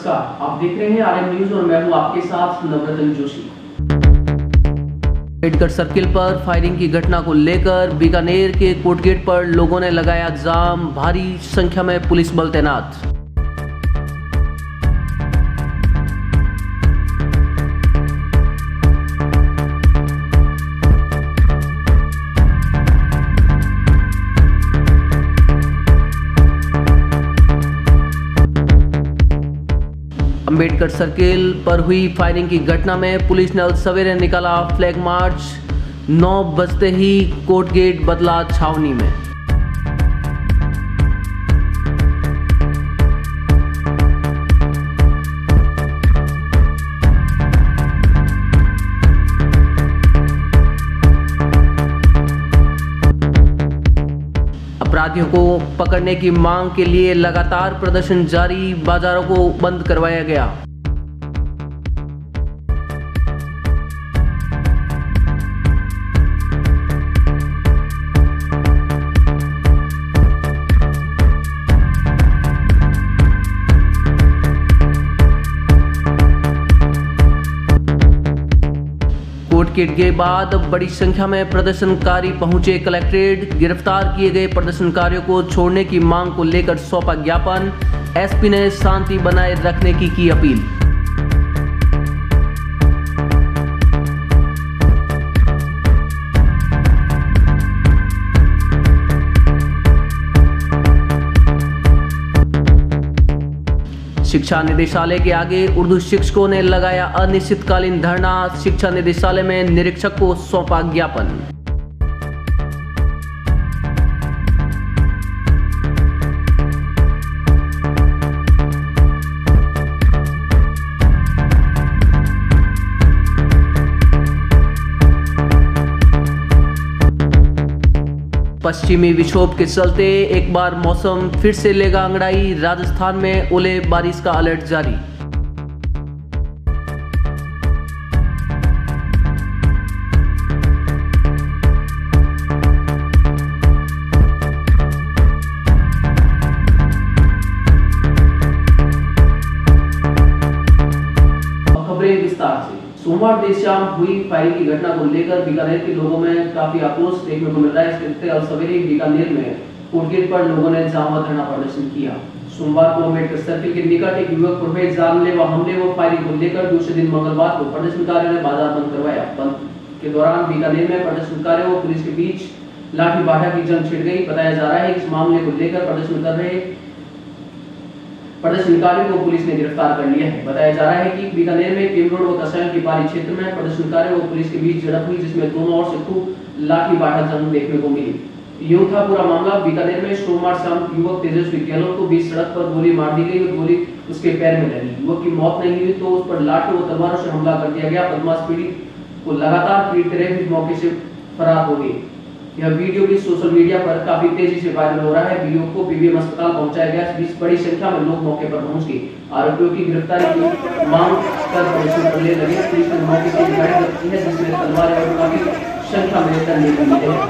नमस्कार, आप देख रहे हैं आरएम न्यूज और मैं हूं आपके साथ नवरत्न जोशी। अम्बेडकर सर्किल पर फायरिंग की घटना को लेकर बीकानेर के कोर्टगेट पर लोगों ने लगाया जाम, भारी संख्या में पुलिस बल तैनात। अम्बेडकर सर्किल पर हुई फायरिंग की घटना में पुलिस ने सवेरे निकाला फ्लैग मार्च। 9 बजते ही कोर्टगेट बदला छावनी में। अपराधियों को पकड़ने की मांग के लिए लगातार प्रदर्शन जारी, बाजारों को बंद करवाया गया। कोर्टगेट के बाद बड़ी संख्या में प्रदर्शनकारी पहुंचे कलेक्ट्रेट। गिरफ्तार किए गए प्रदर्शनकारियों को छोड़ने की मांग को लेकर सौंपा ज्ञापन। एसपी ने शांति बनाए रखने की अपील। शिक्षा निदेशालय के आगे उर्दू शिक्षकों ने लगाया अनिश्चितकालीन धरना। शिक्षा निदेशालय में निरीक्षक को सौंपा ज्ञापन। पश्चिमी विक्षोभ के चलते एक बार मौसम फिर से लेगा अंगड़ाई। राजस्थान में ओले बारिश का अलर्ट जारी। खबरें विस्तार से। सोमवार देर शाम हुई फायरिंग की घटना को लेकर बीकानेर के लोगों में काफी आक्रोश देखने को मिल रहा है। इसके तहत सवेरे बीकानेर में कोर्टगेट पर लोगों ने जाम व धरना प्रदर्शन किया। सोमवार को अम्बेडकर सर्किल के निकट एक युवक पर जानलेवा हमले व फायरिंग को लेकर दूसरे दिन मंगलवार को प्रदर्शनकारियों ने बाजार बंद करवाया। बंद के दौरान बीकानेर में प्रदर्शनकारियों व पुलिस के बीच लाठी बाढ़ा की जंग छिड़ गई। बताया जा रहा है कि इस मामले को लेकर प्रदर्शन कर रहे प्रदर्शनकारियों को पुलिस ने गिरफ्तार कर लिया है। बताया जा रहा है कि बीकानेर में केम रोड व कसैल की पारी क्षेत्र में प्रदर्शनकारियों व पुलिस के बीच झड़प हुई, जिसमें दोनों ओर से खूब लाठी बाढ़ा जंग देखने को मिली। यूं था पूरा मामला। बीकानेर में सोमवार शाम युवक तेजस्वी गहलोत को बीच सड़क पर गोली मार दी गई और गोली उसके पैर में लगी। युवक की मौत नहीं हुई तो उस पर लाठी व तलवारों से हमला कर दिया गया। बदमाश पीड़ित को लगातार पीटते रहे, फिर मौके से फरार हो गए। यह वीडियो भी सोशल मीडिया पर काफी तेजी से वायरल हो रहा है। वीडियो को पीबीएम अस्पताल पहुंचाया गया। इस बीच बड़ी संख्या में लोग मौके पर पहुंच गए। आरोपियों की गिरफ्तारी की मांग कर प्रदर्शन करने लगे। पुलिस ने मौके से गाड़ी जब्त की है, जिसमें तलवारें और काफी संख्या में डंडे भी मिले हैं।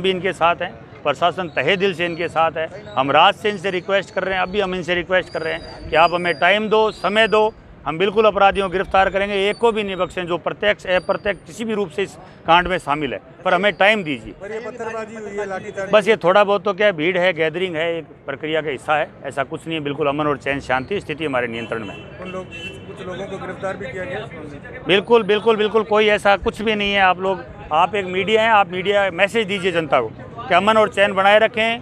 भी इनके साथ हैं, प्रशासन तहे दिल से इनके साथ है। हम रात से इनसे रिक्वेस्ट कर रहे हैं, अभी हम इनसे रिक्वेस्ट कर रहे हैं कि आप हमें टाइम दो, समय दो, हम बिल्कुल अपराधियों को गिरफ्तार करेंगे, एक को भी नहीं बख्शें जो प्रत्यक्ष अप्रत्यक्ष किसी भी रूप से इस कांड में शामिल है, पर हमें टाइम दीजिए। बस ये थोड़ा बहुत तो क्या भीड़ है, गैदरिंग है, एक प्रक्रिया का हिस्सा है, ऐसा कुछ नहीं है। बिल्कुल अमन और चैन शांति स्थिति हमारे नियंत्रण में है। कुछ लोगों को गिरफ्तार भी किया गया? बिल्कुल बिल्कुल बिल्कुल कोई ऐसा कुछ भी नहीं है। आप एक मीडिया हैं, आप मीडिया मैसेज दीजिए जनता को कि अमन और चैन बनाए रखें,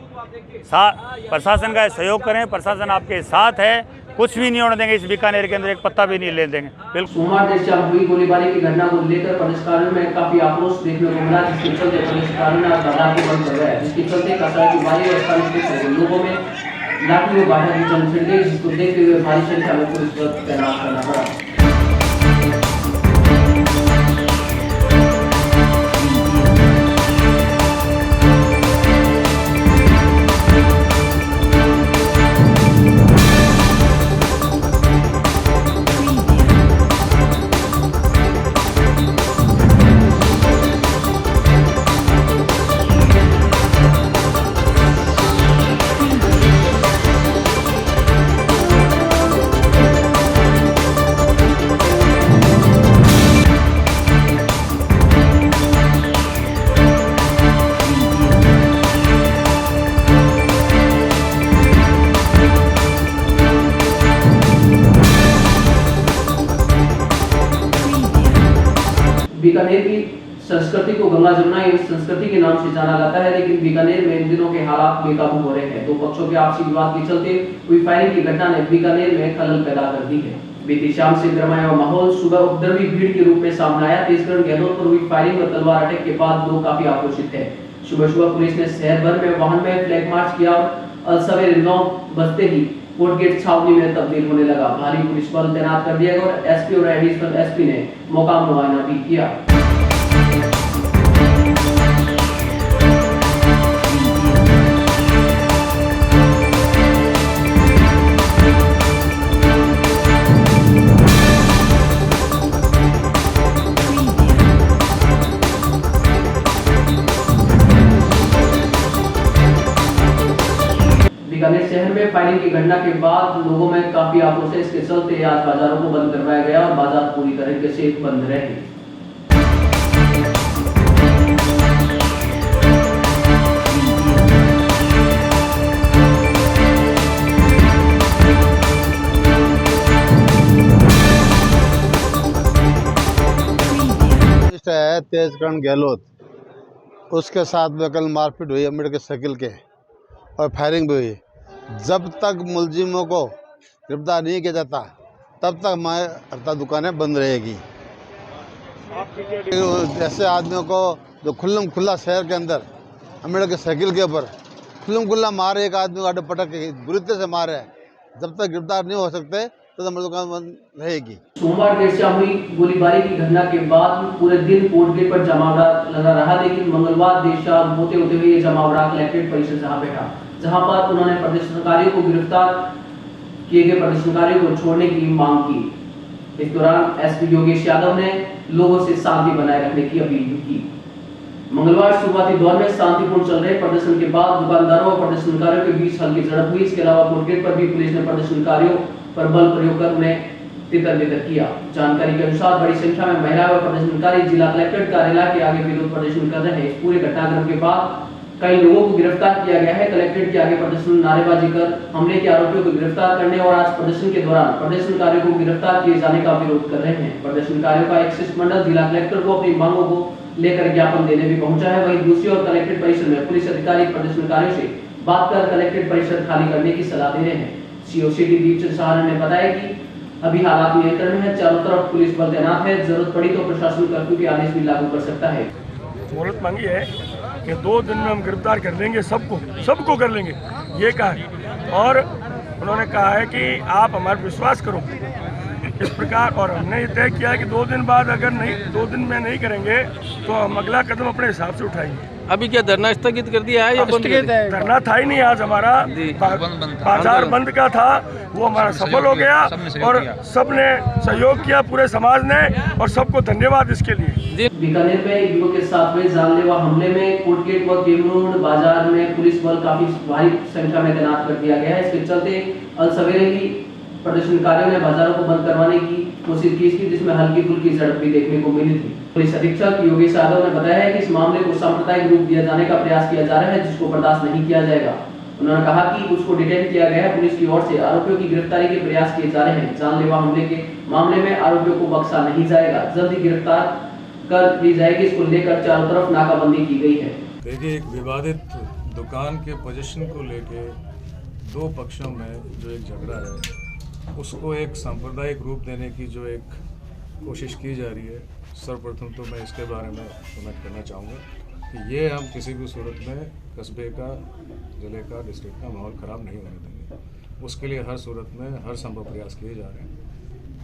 प्रशासन का सहयोग करें, प्रशासन आपके साथ है, कुछ भी नहीं होने देंगे। इस बीकानेर के अंदर एक पत्ता भी नहीं ले देंगे। बिल्कुल। सोमवार देर शाम हुई गोलीबारी की घटना को लेकर प्रदर्शनकारियों में काफी आक्रोश देखने को मिला, जिसके चलते प्रदर्शनकारियों ने आज बाजार को बंद कर दिया, जिसके चलते कचरा की बारी और स्थानीय लोगों में लाठी व बाधा की जंग छिड़ गई, जिसको देखते हुए भारी संख्या में पुलिस बल तैनात करना पड़ा। बीकानेर की संस्कृति को गंगा जमुना एवं संस्कृति के नाम से जाना जाता है, लेकिन बीकानेर में इन दिनों के हालात बेकाबू हो रहे हैं। दो पक्षों के आपसी विवाद के चलते हुई फायरिंग की घटना ने बीकानेर में खलल पैदा कर दी है। बीती शाम से गरमाया हुआ माहौल सुबह उपद्रवी भीड़ के रूप में सामने आया। तेजगढ़ गहलोत पर हुई फायरिंग व तलवार अटैक के बाद लोग काफी आक्रोशित है। सुबह सुबह पुलिस ने शहर भर में वाहन में फ्लैग मार्च किया और सवेरे 9 बजते ही कोर्ट गेट छावनी में तब्दील होने लगा। भारी पुलिस बल तैनात कर दिया गया और एसपी और एडिशनल एसपी ने मौका मुआयना भी किया। बीकानेर शहर में फायरिंग की घटना के बाद लोगों में काफी आक्रोश है। इसके चलते आज बाजारों को बंद करवाया गया और बाजार पूरी तरीके से बंद रहे। है तेजगढ़ गहलोत, उसके साथ में कल मारपीट हुई अम्बेडकर सर्किल के और फायरिंग भी हुई। जब तक मुलजिमों को गिरफ्तार नहीं किया जाता तब तक हमारे हड़ताल दुकानें बंद रहेगी। ऐसे आदमियों को जो खुल्लम खुल्ला शहर के अंदर अम्बेडकर सर्किल के ऊपर खुल्लम खुल्ला मारे, एक आदमी को आडे पटक के बुरी तरह से मारे, जब तक गिरफ्तार नहीं हो सकते तो हमारी दुकान बंद रहेगी। सोमवार देर शाम हुई गोलीबारी की घटना के बाद पूरे दिन कोर्ट गेट पर जमावड़ा लगा रहा, लेकिन मंगलवार देर शाम होते होते हुए ये जमावड़ा कलेक्ट्रेट परिसर जहां बैठा, जहां पर उन्होंने प्रदर्शनकारियों को गिरफ्तार किए गए प्रदर्शनकारियों को छोड़ने की मांग की। इस दौरान एसपी योगेश यादव ने लोगों से शांति बनाए रखने की अपील की। मंगलवार शुरुआती दौर में शांतिपूर्ण चल रहे प्रदर्शन के बाद दुकानदारों और प्रदर्शनकारियों के बीच हल्की झड़प हुई। इसके अलावा कोर्ट गेट पर भी पुलिस ने प्रदर्शनकारियों पर बल प्रयोग कर उन्हें तितर-बितर किया। जानकारी के अनुसार बड़ी संख्या में महिला व प्रदर्शनकारी जिला कलेक्ट्रेट कार्यालय के आगे विरोध प्रदर्शन कर रहे हैं। इस पूरे घटनाक्रम के बाद कई लोगों को गिरफ्तार किया गया है। कलेक्ट्रेट के आगे प्रदर्शन नारेबाजी कर हमले के आरोपियों को गिरफ्तार करने और आज प्रदर्शन के दौरान प्रदर्शनकारियों को गिरफ्तार किए जाने का विरोध कर रहे हैं। प्रदर्शनकारियों का एक शिष्टमंडल जिला कलेक्टर को अपनी मांगों को लेकर ज्ञापन देने भी पहुंचा है। वहीं दूसरी ओर कलेक्ट्रेट परिसर में पुलिस अधिकारी प्रदर्शनकारियों से बात कर कलेक्ट्रेट परिसर खाली करने की सलाह दे रहे हैं। सीओ सिटी दीपचंद सहारण ने बताया कि अभी हालात नियंत्रण में है, चारों तरफ पुलिस बल तैनात है, जरूरत पड़ी तो प्रशासन कर्फ्यू के आदेश भी लागू कर सकता है। मोहलत मांगी है कि 2 दिन में हम गिरफ्तार कर लेंगे, सबको कर लेंगे, ये कहा है। और उन्होंने कहा है कि आप हमारा विश्वास करो इस प्रकार। और हमने ये तय किया है कि 2 दिन बाद अगर नहीं 2 दिन में नहीं करेंगे तो हम अगला कदम अपने हिसाब से उठाएंगे। अभी क्या धरना स्थगित कर दिया है या बंद कर दिया? धरना था ही नहीं, आज हमारा बाजार बंद का था, वो हमारा सफल हो गया और सबने सहयोग किया, पूरे समाज ने, और सबको धन्यवाद इसके लिए। जी बीकानेर में एक युवक के साथ हुए जानलेवा हमले में कोटगेट व गेम रोड बाजार में पुलिस बल काफी भारी संख्या में तैनात कर दिया गया है। इसके चलते अल सवेरे ही प्रदर्शनकारियों ने बाजारों को बंद करवाने की कोशिश की थी, जिसमें हल्की फुल्की झड़प भी देखने को मिली थी। पुलिस अधीक्षक योगेश यादव ने बताया है कि इस मामले को सांप्रदायिक रूप दिया जाने का प्रयास किया जा रहा है, जिसको बर्दाश्त नहीं किया जाएगा। उन्होंने कहा कि उसको डिटेन किया गया है। पुलिस की ओर से आरोपियों की गिरफ्तारी के प्रयास किए जा रहे हैं। जानलेवा हमले के मामले में आरोपियों को बख्शा नहीं जाएगा, जल्द ही गिरफ्तार कर ली जाएगी। इसको लेकर चारों तरफ नाकाबंदी की गई है। देखिए, एक विवादित दुकान के पोजीशन को लेके दो पक्षों में जो एक झगड़ा है, उसको एक सांप्रदायिक रूप देने की जो एक कोशिश की जा रही है, सर्वप्रथम तो मैं इसके बारे में कमेंट करना चाहूँगा कि ये हम किसी भी सूरत में कस्बे का, ज़िले का, डिस्ट्रिक्ट का माहौल ख़राब नहीं होने देंगे। उसके लिए हर सूरत में हर संभव प्रयास किए जा रहे हैं।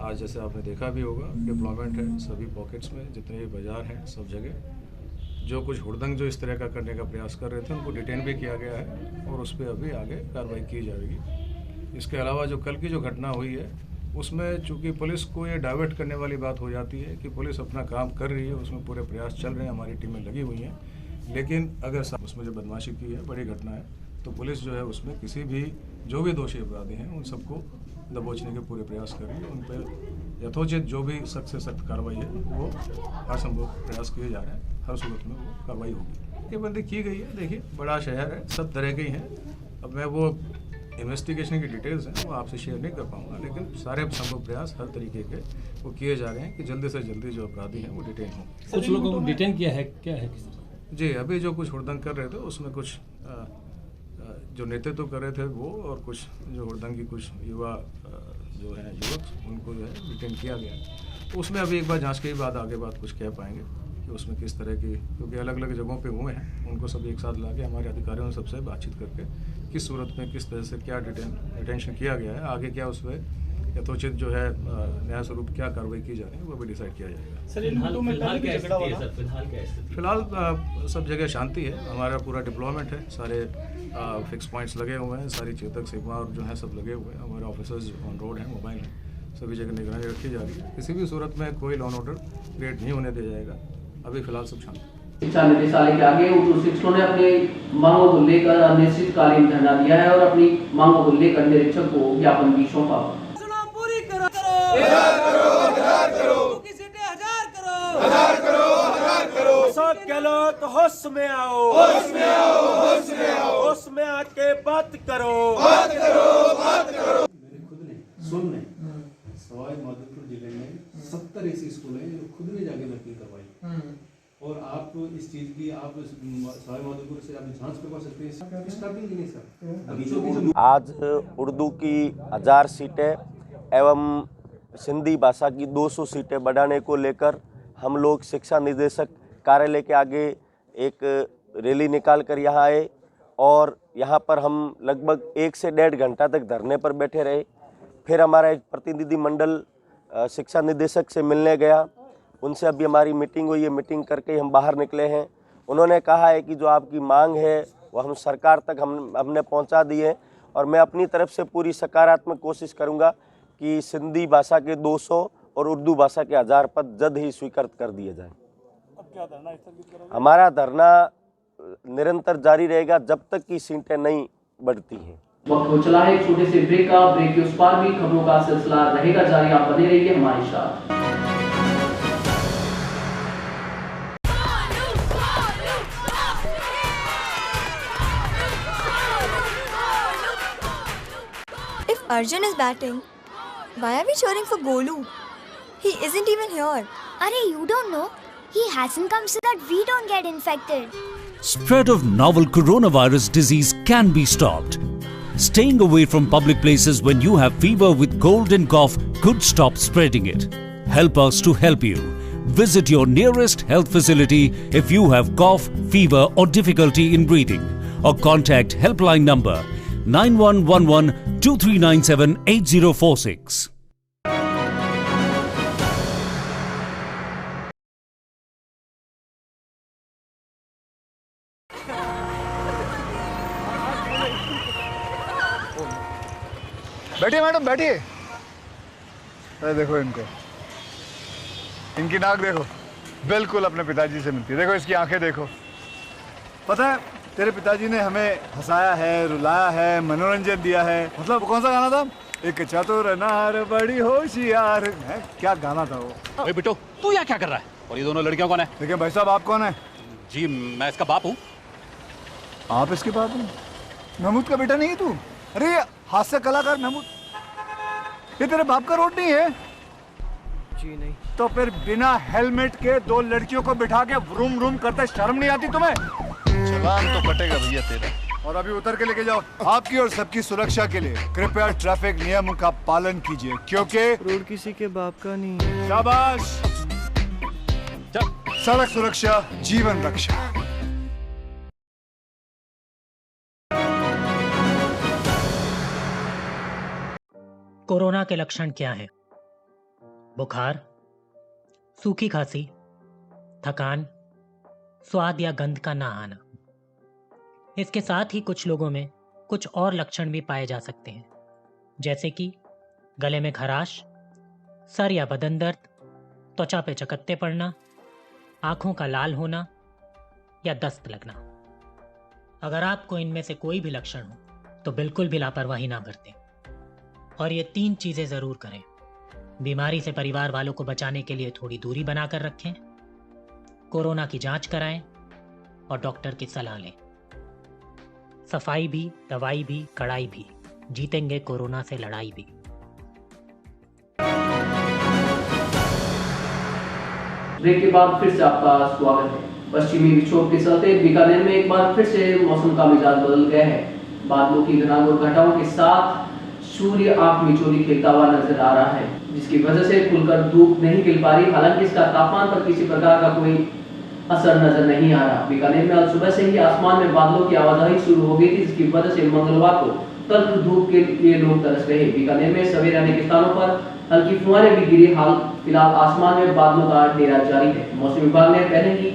आज जैसे आपने देखा भी होगा, डिप्लॉयमेंट है सभी पॉकेट्स में, जितने भी बाज़ार हैं सब जगह। जो कुछ हुड़दंग जो इस तरह का करने का प्रयास कर रहे थे, उनको डिटेन भी किया गया है और उस पर अभी आगे कार्रवाई की जाएगी। इसके अलावा जो कल की जो घटना हुई है, उसमें चूँकि पुलिस को ये डाइवर्ट करने वाली बात हो जाती है कि पुलिस अपना काम कर रही है, उसमें पूरे प्रयास चल रहे हैं, हमारी टीमें लगी हुई हैं, लेकिन अगर उसमें जो बदमाशी की है, बड़ी घटना है, तो पुलिस जो है उसमें किसी भी जो भी दोषी अपराधी हैं उन सबको दबोचने के पूरे प्रयास कर रही है। उन पर यथोचित जो भी सख्त से सख्त कार्रवाई है वो हर संभव प्रयास किए जा रहे हैं। हर सूरत में वो कार्रवाई होगी। ये बंदी की गई है। देखिए, बड़ा शहर है, सब तरह के ही हैं। अब मैं वो इन्वेस्टिगेशन की डिटेल्स हैं वो आपसे शेयर नहीं कर पाऊंगा, लेकिन सारे संभव प्रयास हर तरीके के वो किए जा रहे हैं कि जल्दी से जल्दी जो अपराधी हैं वो डिटेन हों। कुछ लोगों को डिटेन किया है, क्या है? जी, अभी जो कुछ हुड़दंग कर रहे थे उसमें कुछ जो नेतृत्व कर रहे थे वो, और कुछ जो हुड़दंगी कुछ युवा जो हैं युवक, उनको जो है डिटेन किया गया है। तो उसमें अभी एक बार जांच के बाद आगे बात कुछ कह पाएंगे कि उसमें किस तरह की, क्योंकि अलग अलग जगहों पे हुए हैं, उनको सब एक साथ ला के हमारे अधिकारियों ने सबसे बातचीत करके किस सूरत में किस तरह से क्या डिटेंशन किया गया है, आगे क्या उस पर यथोचित जो है न्याय स्वरूप क्या कार्रवाई की जा रही है वो भी डिसाइड किया जाएगा। फिलहाल सब जगह शांति है। हमारा पूरा डिप्लॉयमेंट है, सारे फिक्स पॉइंट्स लगे हुए हैं, सारी चेतक सिग्मा और जो है सब लगे हुए हैं। हमारे ऑफिसर्स ऑन रोड हैं, मोबाइल हैं, सभी जगह निगरानी रखी जा रही है। किसी भी सूरत में कोई लॉ एंड ऑर्डर क्रिएट नहीं होने दिया जाएगा। अभी फिलहाल सब शांति। शिक्षा निदेशालय के आगे उच्च शिक्षकों ने अपनी मांगों को लेकर अनिश्चितकालीन धरना दिया है और अपनी मांगों को लेकर निरीक्षक को ज्ञापन भी सौंपा। गहलोत होश में आओ, होश में आओ, होश में आओ, होश में आके बात करो, बात करो, बात करो। मैंने खुद ने सुन सवाई माधोपुर जिले में 70 ऐसे स्कूल हैं जो खुद ने जाके भर्ती करवाई, और आप इस चीज की आप सवाई माधोपुर से आप जांच करवा सकते हैं। स्टार्टिंग की नहीं सर। आज उर्दू की 1000 सीटें एवं सिंधी भाषा की 200 सीटें बढ़ाने को लेकर हम लोग शिक्षा निदेशक कार्यालय के आगे एक रैली निकाल कर यहाँ आए, और यहाँ पर हम लगभग 1 से 1.5 घंटा तक धरने पर बैठे रहे। फिर हमारा एक प्रतिनिधि मंडल शिक्षा निदेशक से मिलने गया, उनसे अभी हमारी मीटिंग हुई है, मीटिंग करके हम बाहर निकले हैं। उन्होंने कहा है कि जो आपकी मांग है वो हम सरकार तक हमने पहुँचा दी है, और मैं अपनी तरफ से पूरी सकारात्मक कोशिश करूँगा कि सिंधी भाषा के 200 और उर्दू भाषा के 1000 पद जल्द ही स्वीकृत कर दिए जाएं। क्या धरना स्थगित करोगे? हमारा धरना निरंतर जारी रहेगा जब तक कि सीटें नहीं बढ़ती हैं। वक्त हो चला है एक छोटे से ब्रेक का। ब्रेक के उस पार भी खबरों का सिलसिला रहेगा जारी, आप बने रहिए हमारे साथ। If Arjun is batting, why are we cheering for Golu? He isn't even here. Arey, you don't know. He hasn't come so that we don't get infected. Spread of novel coronavirus disease can be stopped. Staying away from public places when you have fever with cold and cough could stop spreading it. Help us to help you. Visit your nearest health facility if you have cough, fever or difficulty in breathing, or contact helpline number 9111 2397 8046. बैठिए madam, बैठिए। अरे देखो इनको, इनकी नाक देखो, बिल्कुल अपने पिताजी से मिलती है। देखो इसकी आंखें देखो। पता है तेरे पिताजी ने हमें हंसाया है, रुलाया है, मनोरंजन दिया है। मतलब कौन सा गाना था? एक चतुर नार बड़ी होशियार है, क्या गाना था वो? ओए बेटो, तू यहाँ क्या कर रहा है? और ये दोनों लड़कियां कौन है? देखिए भाई साहब, आप कौन है? जी मैं इसका बाप हूँ। आप इसके बाप हैं? महमूद का बेटा नहीं है तू? अरे हास्य कलाकार महमूद, ये तेरे बाप का रोड नहीं है? जी नहीं। तो फिर बिना हेलमेट के 2 लड़कियों को बिठा के व्रूम व्रूम करते शर्म नहीं आती तुम्हें? चलान तो कटेगा भैया तेरा। और अभी उतर के लेके जाओ। आपकी और सबकी सुरक्षा के लिए कृपया ट्रैफिक नियमों का पालन कीजिए, क्योंकि रोड किसी के बाप का नहीं है। शाबाश। सड़क सुरक्षा जीवन रक्षा। कोरोना के लक्षण क्या हैं? बुखार, सूखी खांसी, थकान, स्वाद या गंध का ना आना। इसके साथ ही कुछ लोगों में कुछ और लक्षण भी पाए जा सकते हैं, जैसे कि गले में खराश, सर या बदन दर्द, त्वचा पे चकत्ते पड़ना, आंखों का लाल होना या दस्त लगना। अगर आपको इनमें से कोई भी लक्षण हो तो बिल्कुल भी लापरवाही ना बरतें और ये 3 चीजें जरूर करें। बीमारी से परिवार वालों को बचाने के लिए थोड़ी दूरी बनाकर रखें, कोरोना की जांच कराएं और डॉक्टर की सलाह लें। सफाई भी, दवाई भी, कड़ाई भी, जीतेंगे कोरोना से लड़ाई भी। ब्रेक के बाद फिर से आपका स्वागत है। पश्चिमी विक्षोभ के चलते बीकानेर में एक बार फिर से मौसम का मिजाज बदल गया है। बादलों की घनाघोर घटाओं के साथ सूर्य आंख मिचौली खेलता हुआ नजर आ रहा है, जिसकी वजह से खुलकर धूप नहीं खिल पा रही। हालांकि इसका तापमान पर किसी प्रकार का कोई असर नजर नहीं आ रहा। बीकानेर में आज सुबह से ही आसमान में बादलों की आवाजाही शुरू हो गई थी, जिसकी वजह से मंगलवार को तल्ख धूप के लिए लोग तरस रहे। बीकानेर में सवेरे अनेक स्थानों पर हल्की फुहारें भी गिरी। फिलहाल आसमान में बादलों का डेरा जारी है। मौसम विभाग ने पहले ही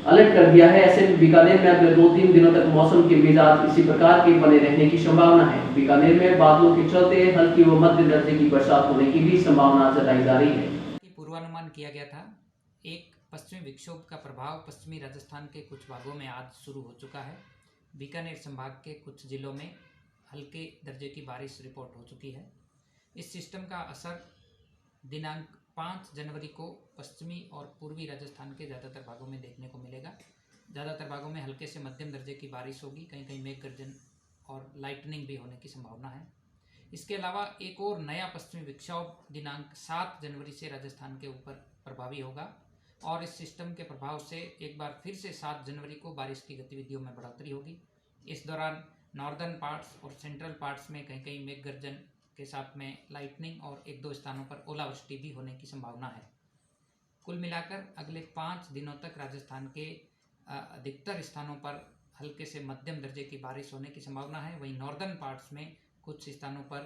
अलर्ट कर दिया है। ऐसे बीकानेर में अगले 2-3 दिनों तक मौसम के मिजाज इसी प्रकार के बने रहने की संभावना है। बीकानेर में बादलों के चलते हल्की व मध्य दर्जे की बरसात होने की भी संभावना जताई जा रही है। पूर्वानुमान किया गया था। एक पश्चिमी विक्षोभ का प्रभाव पश्चिमी राजस्थान के कुछ भागों में आज शुरू हो चुका है। बीकानेर संभाग के कुछ जिलों में हल्के दर्जे की बारिश रिपोर्ट हो चुकी है। इस सिस्टम का असर दिनांक 5 जनवरी को पश्चिमी और पूर्वी राजस्थान के ज़्यादातर भागों में देखने को मिलेगा। ज़्यादातर भागों में हल्के से मध्यम दर्जे की बारिश होगी, कहीं कहीं मेघ गर्जन और लाइटनिंग भी होने की संभावना है। इसके अलावा एक और नया पश्चिमी विक्षोभ दिनांक 7 जनवरी से राजस्थान के ऊपर प्रभावी होगा और इस सिस्टम के प्रभाव से एक बार फिर से 7 जनवरी को बारिश की गतिविधियों में बढ़ोतरी होगी। इस दौरान नॉर्दर्न पार्ट्स और सेंट्रल पार्ट्स में कहीं कहीं मेघ गर्जन के साथ में लाइटनिंग और 1-2 स्थानों पर ओलावृष्टि भी होने की संभावना है। कुल मिलाकर अगले 5 दिनों तक राजस्थान के अधिकतर स्थानों पर हल्के से मध्यम दर्जे की बारिश होने की संभावना है। वहीं नॉर्दर्न पार्ट्स में कुछ स्थानों पर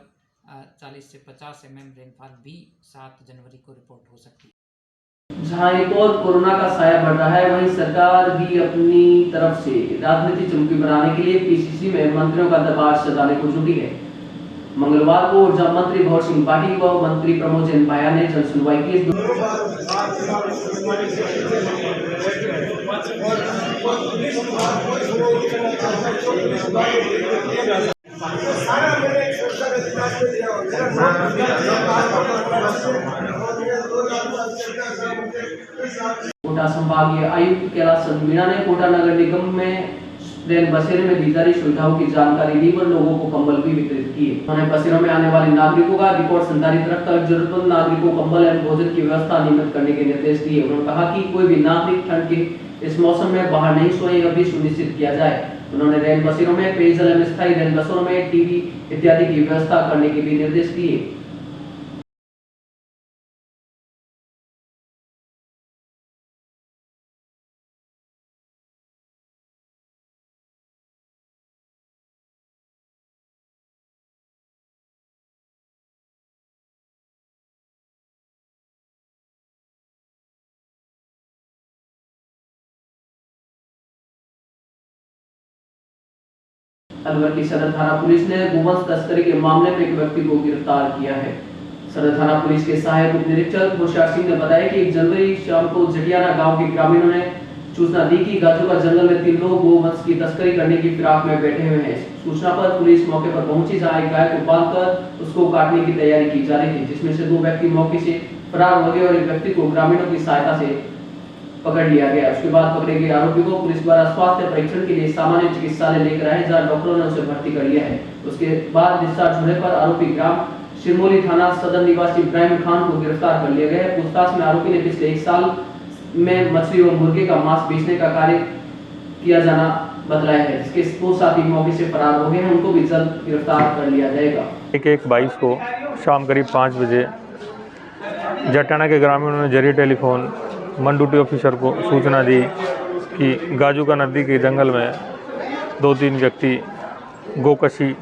40 से 50 mm रेनफॉल भी 7 जनवरी को रिपोर्ट हो सकती है। जहां एक और कोरोना का साया बढ़ रहा है, वहीं सरकार भी अपनी तरफ से राजनीति चुमकी बनाने के लिए पीसीसी में मंत्रियों का दबाव सजाने को जुटी है। मंगलवार को ऊर्जा मंत्री भवर सिंह पाटिल व मंत्री प्रमोद जैन भाया ने जन सुनवाई की। कोटा संभागीय आयुक्त कैलाश चंद्र मीणा ने कोटा नगर निगम में रेल बसेरे में दी जा रही सुविधाओं की जानकारी दी व लोगों को कंबल भी वितरित किए। उन्होंने बसेरों में आने वाले नागरिकों का रिकॉर्ड संधारित रखकर जरूरतमंद नागरिकों को कंबल एवं भोजन की व्यवस्था नियमित करने के निर्देश दिए। उन्होंने कहा कि कोई भी नागरिक ठंड के इस मौसम में बाहर नहीं सोए, यह भी सुनिश्चित किया जाए। उन्होंने रेल बसेरों में पेयजल एवं स्थायी रेल बसों में टीवी इत्यादि की व्यवस्था करने के भी निर्देश दिए। अलवर की सदर थाना पुलिस ने गोवंश तस्करी के मामले में एक व्यक्ति को गिरफ्तार किया है। सदर थाना पुलिस के सहायक उप निरीक्षक होशियार सिंह ने बताया कि 1 जनवरी शाम को जटियाना गांव के ग्रामीणों ने सूचना दी कि गाजू का जंगल में 3 लोग गोवंश की तस्करी करने की फिराक में बैठे हुए हैं। सूचना पर पुलिस मौके पर पहुंची, जहां एक गाय को बांधकर उसको काटने की तैयारी की जा रही थी, जिसमें से 2 व्यक्ति मौके से फरार हो गए और एक व्यक्ति को ग्रामीणों की सहायता से पकड़ लिया गया। उसके बाद पकड़े गए आरोपी को पुलिस द्वारा स्वास्थ्य परीक्षण के लिए सामान्य चिकित्सालय लेकर आए, जहां डॉक्टरों ने उसे भर्ती कर लिया है। उसके बाद डिस्चार्ज होने पर आरोपी ग्राम शिरमोली थाना सदर निवासी इब्राहिम खान को गिरफ्तार कर लिया गया है। पूछताछ में आरोपी ने पिछले 1 साल में मछली और मुर्गे का मांस बेचने का कार्य किया जाना बतलाया है, जिसके 2 साथी मौके से फरार हो गए हैं। उनको भी जल्द गिरफ्तार कर लिया जाएगा। 1/22 को शाम करीब 5 बजे जटाना के ग्रामीणों ने जरिए टेलीफोन मंडूटी ऑफिसर को सूचना दी कि गाजू का नदी के जंगल में 2-3 व्यक्ति गोकशी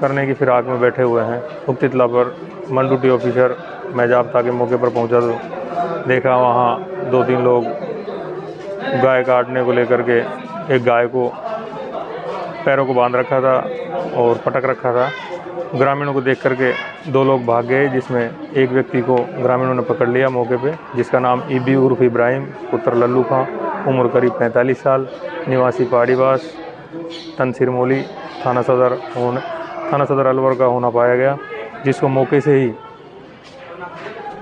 करने की फिराक में बैठे हुए हैं। उक्त इत्तला पर मंडूटी ऑफिसर मैं जाब्ता के मौके पर पहुंचा तो देखा वहां 2-3 लोग गाय काटने को लेकर के एक गाय को पैरों को बांध रखा था और पटक रखा था। ग्रामीणों को देख करके 2 लोग भाग गए, जिसमें एक व्यक्ति को ग्रामीणों ने पकड़ लिया मौके पे, जिसका नाम ईबी उर्फ इब्राहिम पुत्र लल्लू खां, उम्र करीब 45 साल, निवासी पहाड़ीवास, तन सिरमोली, थाना सदर अलवर का होना पाया गया, जिसको मौके से ही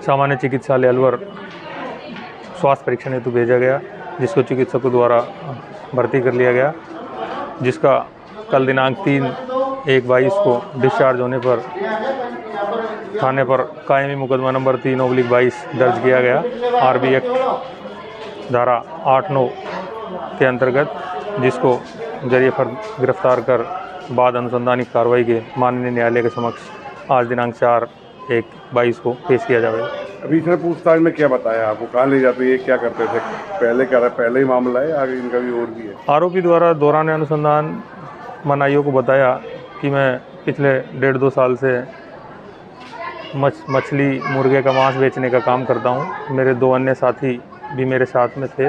सामान्य चिकित्सालय अलवर स्वास्थ्य परीक्षण हेतु भेजा गया, जिसको चिकित्सकों द्वारा भर्ती कर लिया गया, जिसका कल दिनांक 3/1/22 को डिस्चार्ज होने पर थाने पर कायमी मुकदमा नंबर 3/22 दर्ज किया गया, आरबी एक्ट धारा 8-9 के अंतर्गत, जिसको जरिए फर्द गिरफ्तार कर बाद अनुसंधानिक कार्रवाई के माननीय न्यायालय के समक्ष आज दिनांक 4/1/22 को पेश किया जाएगा। अभी सर पूछताछ में क्या बताया आपको, कहाँ ले जाते, ये क्या करते थे, पहले ही मामला है, आगे इनका भी और भी है? आरोपी द्वारा दौरान अनुसंधान मनाइयों को बताया कि मैं पिछले 1.5-2 साल से मछली मुर्गे का मांस बेचने का काम करता हूं। मेरे 2 अन्य साथी भी मेरे साथ में थे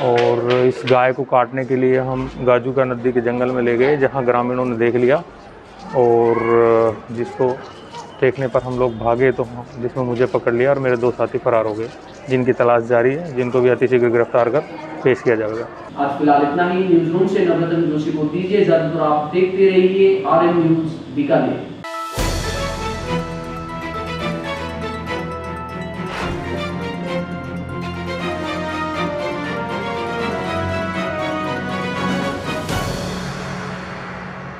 और इस गाय को काटने के लिए हम गाजू का नदी के जंगल में ले गए, जहां ग्रामीणों ने देख लिया और जिसको देखने पर हम लोग भागे, तो जिसमें मुझे पकड़ लिया और मेरे 2 साथी फरार हो गए, जिनकी तलाश जारी है, जिनको भी अतिशीघ्र गिरफ्तार कर पेश किया जाएगा। आज फिलहाल इतना ही। न्यूज रूम से नवरत्न जोशी को दीजिए इजाजत और आप देखते रहिए RM न्यूज बीकानेर।